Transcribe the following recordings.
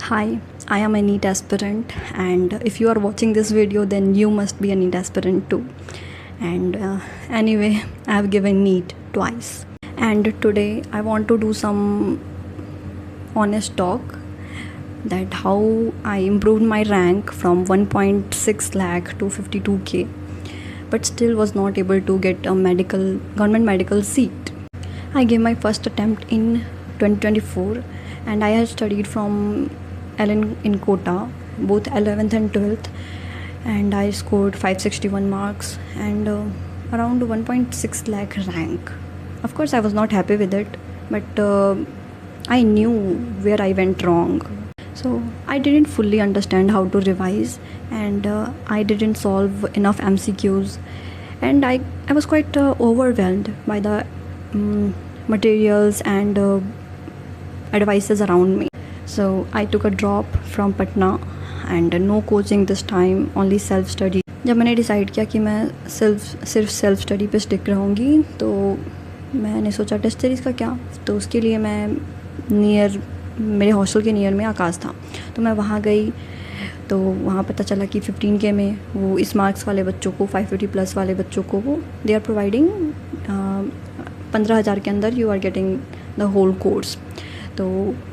Hi, I am a NEET aspirant, and if you are watching this video, then you must be a NEET aspirant too. And anyway, I have given NEET twice, and today I want to do some honest talk that how I improved my rank from 1.6 lakh to 52k, but still was not able to get a government medical seat. I gave my first attempt in 2024, and I had studied from LN in Kota, both 11th and 12th, and I scored 561 marks and around 1.6 lakh rank. Of course, I was not happy with it, but I knew where I went wrong. So I didn't fully understand how to revise, and I didn't solve enough MCQs, and I was quite overwhelmed by the materials and advices around me. So I took a drop from Patna and no coaching this time, only self study. जब मैंने decide किया कि मैं सिर्फ self study पे stick रहूँगी, तो मैंने सोचा टेस्ट सीरीज़ का क्या, तो उसके लिए मैं मेरे हॉस्टल के नियर में आकाश था, तो मैं वहाँ गई। तो वहाँ पता चला कि 15K में वो इस मार्क्स वाले बच्चों को, 550 प्लस वाले बच्चों को वो दे आर प्रोवाइडिंग 15,000 के अंदर you are getting the whole course. तो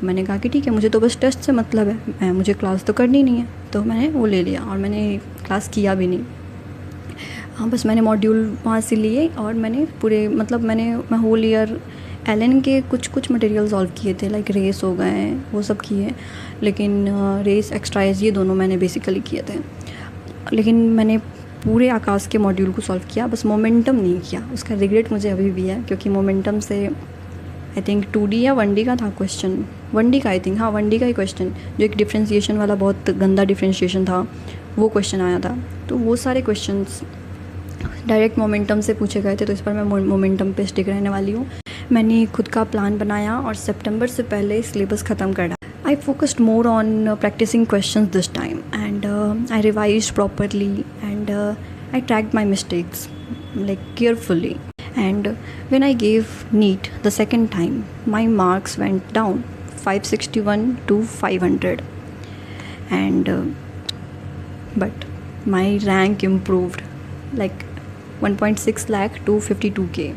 मैंने कहा कि ठीक है, मुझे तो बस टेस्ट से मतलब है, मुझे क्लास तो करनी नहीं है, तो मैंने वो ले लिया और मैंने क्लास किया भी नहीं। हाँ, बस मैंने मॉड्यूल वहाँ से लिए और मैंने पूरे मैं होल ईयर LN के कुछ मटेरियल सॉल्व किए थे, लाइक रेस हो गए, वो सब किए, लेकिन रेस एक्स्ट्राइज ये दोनों मैंने बेसिकली किए थे। लेकिन मैंने पूरे आकाश के मॉड्यूल को सॉल्व किया, बस मोमेंटम नहीं किया। उसका रिग्रेट मुझे अभी भी है, क्योंकि मोमेंटम से आई थिंक 2D या 1D का था क्वेश्चन, 1D का आई थिंक, हाँ 1D का ही क्वेश्चन, जो एक डिफ्रेंशिएशन वाला बहुत गंदा डिफ्रेंशिएशन था, वो क्वेश्चन आया था। तो वो सारे क्वेश्चंस डायरेक्ट मोमेंटम से पूछे गए थे, तो इस पर मैं मोमेंटम पे स्टिक रहने वाली हूँ। मैंने खुद का प्लान बनाया और सितंबर से पहले सिलेबस ख़त्म कर डाला। I focused more on practicing questions this time, and I revised properly, and I tracked my mistakes like carefully. And when I gave NEET the second time, my marks went down 561 to 500, and but my rank improved like 1.6 lakh to 52k,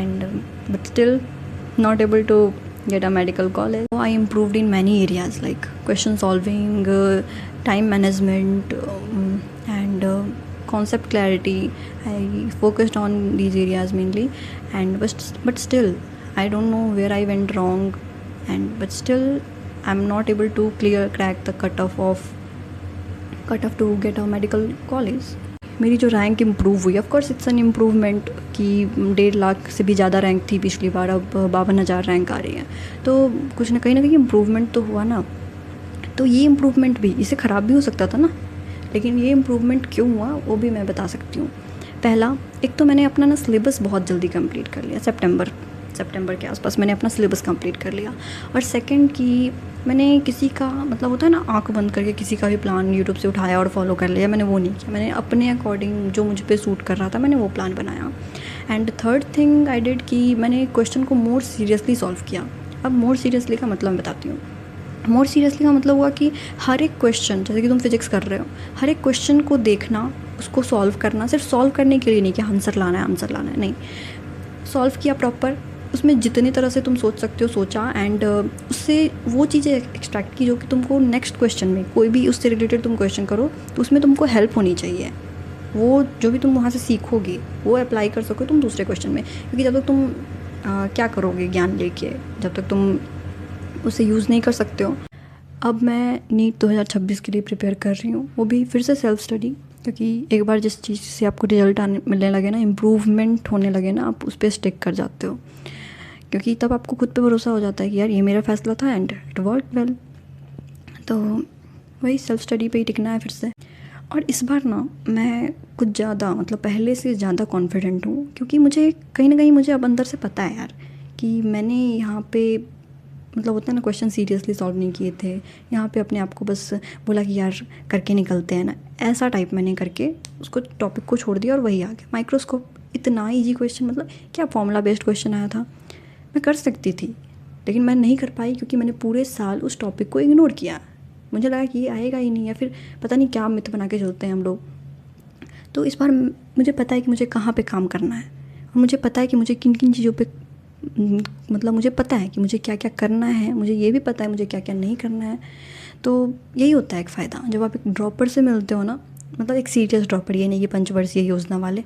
and but still not able to get a medical college. So I improved in many areas like question solving, time management, and concept clarity. I focused on these areas mainly, and but still I don't know where I went wrong, and but still I'm not able to crack the cutoff to get a medical college. मेरी जो rank improve हुई, of course it's an improvement, कि 1.5 लाख से भी ज़्यादा rank थी पिछली बार, अब 52,000 रैंक आ रही है, तो कुछ ना कहीं इम्प्रूवमेंट तो हुआ ना। तो ये इम्प्रूवमेंट भी, इसे ख़राब भी हो सकता था ना, लेकिन ये इम्प्रूवमेंट क्यों हुआ वो भी मैं बता सकती हूँ। पहला, एक तो मैंने अपना सिलेबस बहुत जल्दी कंप्लीट कर लिया, सितंबर के आसपास मैंने अपना सिलेबस कंप्लीट कर लिया। और सेकंड कि मैंने किसी का होता है ना, आंख बंद करके किसी का भी प्लान यूट्यूब से उठाया और फॉलो कर लिया, मैंने वो नहीं किया। मैंने अपने अकॉर्डिंग जो मुझ पे सूट कर रहा था, मैंने वो प्लान बनाया। And third thing I did कि मैंने क्वेश्चन को मोर सीरियसली सॉल्व किया। अब मोर सीरियसली का मतलब बताती हूँ। मोर सीरियसली का मतलब हुआ कि हर एक क्वेश्चन, जैसे कि तुम फिजिक्स कर रहे हो, हर एक क्वेश्चन को देखना, उसको सॉल्व करना, सिर्फ सॉल्व करने के लिए नहीं कि आंसर लाना है, नहीं, सॉल्व किया प्रॉपर, उसमें जितनी तरह से तुम सोच सकते हो सोचा, एंड उससे वो चीज़ें एक्सट्रैक्ट की जो कि तुमको नेक्स्ट क्वेश्चन में, कोई भी उससे रिलेटेड तुम क्वेश्चन करो तो उसमें तुमको हेल्प होनी चाहिए। वो जो भी तुम वहाँ से सीखोगे वो अप्लाई कर सको तुम दूसरे क्वेश्चन में, क्योंकि जब तक तुम क्या करोगे ज्ञान लेके, जब तक तुम उसे यूज़ नहीं कर सकते हो। अब मैं NEET 2026 के लिए प्रिपेयर कर रही हूँ, वो भी फिर से सेल्फ स्टडी, क्योंकि एक बार जिस चीज़ से आपको रिजल्ट मिलने लगे ना, इम्प्रूवमेंट होने लगे ना, आप उस पर स्टिक कर जाते हो, क्योंकि तब आपको खुद पे भरोसा हो जाता है कि यार ये मेरा फ़ैसला था एंड इट वर्क वेल। तो वही सेल्फ स्टडी पे ही टिकना है फिर से। और इस बार ना मैं कुछ ज़्यादा, पहले से ज़्यादा कॉन्फिडेंट हूँ, क्योंकि मुझे कहीं ना कहीं मुझे अब अंदर से पता है यार कि मैंने यहाँ पे होता है ना, क्वेश्चन सीरियसली सॉल्व नहीं किए थे, यहाँ पे अपने आप को बस बोला कि यार करके निकलते हैं ना, ऐसा टाइप मैंने करके उसको टॉपिक को छोड़ दिया और वही आ गया। माइक्रोस्कोप इतना ईजी क्वेश्चन, क्या फॉर्मूला बेस्ड क्वेश्चन आया था, मैं कर सकती थी, लेकिन मैं नहीं कर पाई क्योंकि मैंने पूरे साल उस टॉपिक को इग्नोर किया। मुझे लगा कि ये आएगा ही नहीं, या फिर पता नहीं क्या मिथ बना के चलते हैं हम लोग। तो इस बार मुझे पता है कि मुझे कहाँ पे काम करना है, और मुझे पता है कि मुझे किन किन चीज़ों पे मतलब मुझे पता है कि मुझे क्या क्या करना है, मुझे ये भी पता है मुझे क्या क्या नहीं करना है। तो यही होता है एक फ़ायदा जब आप एक ड्रॉपर से मिलते हो ना, मतलब एक सीरियस ड्रॉपर, ये नहीं कि पंचवर्षीय योजना वाले।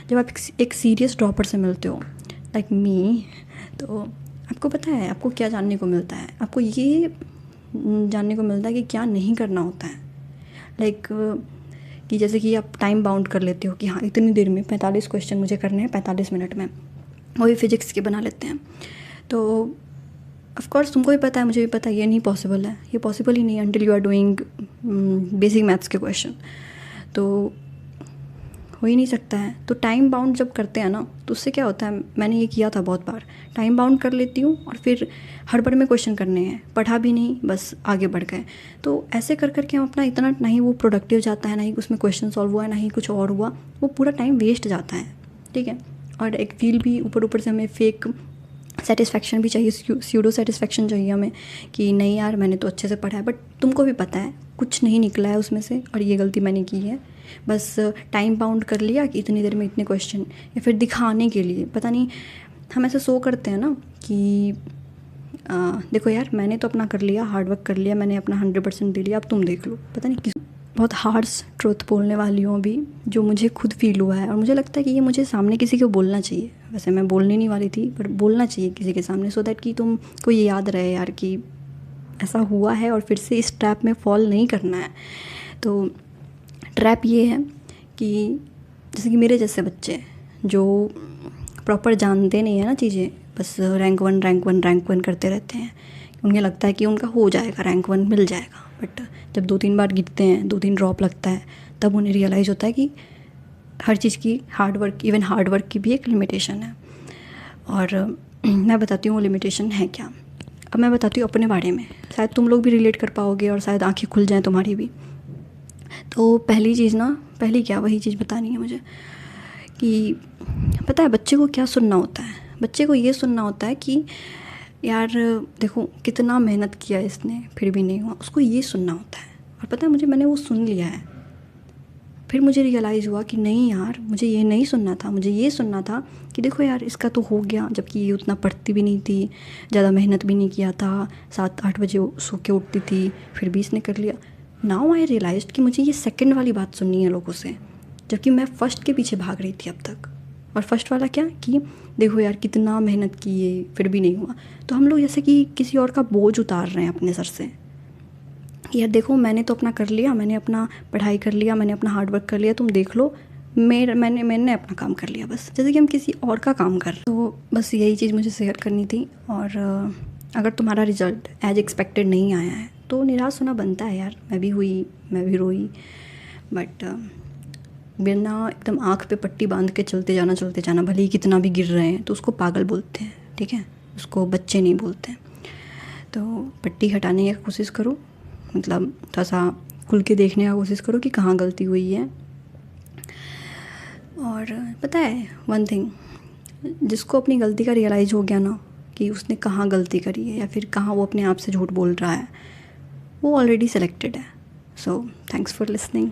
जब आप एक सीरियस ड्रॉपर से मिलते हो लाइक मी, तो आपको पता है आपको क्या जानने को मिलता है। आपको ये जानने को मिलता है कि क्या नहीं करना होता है। लाइक कि जैसे कि आप टाइम बाउंड कर लेते हो कि हाँ इतनी देर में 45 क्वेश्चन मुझे करने हैं 45 मिनट में, वो भी फिजिक्स के बना लेते हैं। तो ऑफ कोर्स तुमको भी पता है, मुझे भी पता है, ये नहीं पॉसिबल है, ये पॉसिबल ही नहीं है until you are doing basic maths के क्वेश्चन, तो हो ही नहीं सकता है। तो टाइम बाउंड जब करते हैं ना, तो उससे क्या होता है, मैंने ये किया था बहुत बार, टाइम बाउंड कर लेती हूँ और फिर हड़बड़ में क्वेश्चन करने हैं, पढ़ा भी नहीं, बस आगे बढ़ गए। तो ऐसे कर करके हम अपना इतना, ना ही वो प्रोडक्टिव जाता है, ना ही उसमें क्वेश्चन सॉल्व हुआ है, ना ही कुछ और हुआ, वो पूरा टाइम वेस्ट जाता है, ठीक है। और एक फील भी ऊपर से हमें फेक सेटिस्फेक्शन भी चाहिए, स्यूडो सेटिस्फेक्शन चाहिए हमें कि नहीं यार मैंने तो अच्छे से पढ़ा है, बट तुमको भी पता है कुछ नहीं निकला है उसमें से, और ये गलती मैंने की है। बस टाइम बाउंड कर लिया कि इतनी देर में इतने क्वेश्चन, या फिर दिखाने के लिए, पता नहीं हम ऐसे सो करते हैं ना कि देखो यार मैंने तो अपना कर लिया, हार्ड वर्क कर लिया, मैंने अपना 100% दे लिया, अब तुम देख लो। पता नहीं किस बहुत हार्श ट्रुथ बोलने वाली हूँ अभी, जो मुझे खुद फील हुआ है, और मुझे लगता है कि ये मुझे सामने किसी को बोलना चाहिए। वैसे मैं बोलने नहीं वाली थी, पर बोलना चाहिए किसी के सामने, सो दैट कि तुमको ये याद रहे यार कि ऐसा हुआ है और फिर से इस ट्रैप में फॉल नहीं करना है। तो ट्रैप ये है कि जैसे कि मेरे जैसे बच्चे जो प्रॉपर जानते नहीं है ना चीज़ें, बस रैंक वन करते रहते हैं, उन्हें लगता है कि उनका हो जाएगा, रैंक 1 मिल जाएगा। बट जब 2-3 बार गिरते हैं, 2-3 ड्रॉप लगता है, तब उन्हें रियलाइज़ होता है कि हर चीज़ की इवन हार्ड वर्क की भी एक लिमिटेशन है। और मैं बताती हूँ वो लिमिटेशन है क्या। अब मैं बताती हूँ अपने बारे में, शायद तुम लोग भी रिलेट कर पाओगे और शायद आँखें खुल जाएँ तुम्हारी भी। तो पहली क्या वही चीज़ बतानी है मुझे कि पता है बच्चे को क्या सुनना होता है। बच्चे को ये सुनना होता है कि यार देखो कितना मेहनत किया इसने फिर भी नहीं हुआ, उसको ये सुनना होता है। और पता है मैंने वो सुन लिया है, फिर मुझे रियलाइज़ हुआ कि नहीं यार मुझे ये नहीं सुनना था, मुझे ये सुनना था कि देखो यार इसका तो हो गया, जबकि ये उतना पढ़ती भी नहीं थी, ज़्यादा मेहनत भी नहीं किया था, 7-8 बजे सो के उठती थी, फिर भी इसने कर लिया। नाउ आई रियलाइज्ड कि मुझे ये सेकंड वाली बात सुननी है लोगों से, जबकि मैं फ़र्स्ट के पीछे भाग रही थी अब तक। और फर्स्ट वाला क्या कि देखो यार कितना मेहनत की है फिर भी नहीं हुआ। तो हम लोग जैसे कि किसी और का बोझ उतार रहे हैं अपने सर से। यार देखो मैंने तो अपना कर लिया, मैंने अपना पढ़ाई कर लिया, मैंने अपना हार्ड वर्क कर लिया, तुम देख लो मैंने अपना काम कर लिया, बस जैसे कि हम किसी और का काम कर रहे। तो बस यही चीज़ मुझे शेयर करनी थी। और अगर तुम्हारा रिज़ल्ट एज एक्सपेक्टेड नहीं आया है तो निराश होना बनता है यार, मैं भी रोई, बट बिना एकदम आँख पे पट्टी बांध के चलते जाना, भले ही कितना भी गिर रहे हैं तो उसको पागल बोलते हैं, ठीक है, उसको बच्चे नहीं बोलते हैं। तो पट्टी हटाने की कोशिश करो, मतलब थोड़ा सा खुल के देखने का कोशिश करो कि कहाँ गलती हुई है। और पता है वन थिंग, जिसको अपनी गलती का रियलाइज़ हो गया ना कि उसने कहाँ गलती करी है या फिर कहाँ वो अपने आप से झूठ बोल रहा है, वो ऑलरेडी सेलेक्टेड है। So thanks for listening.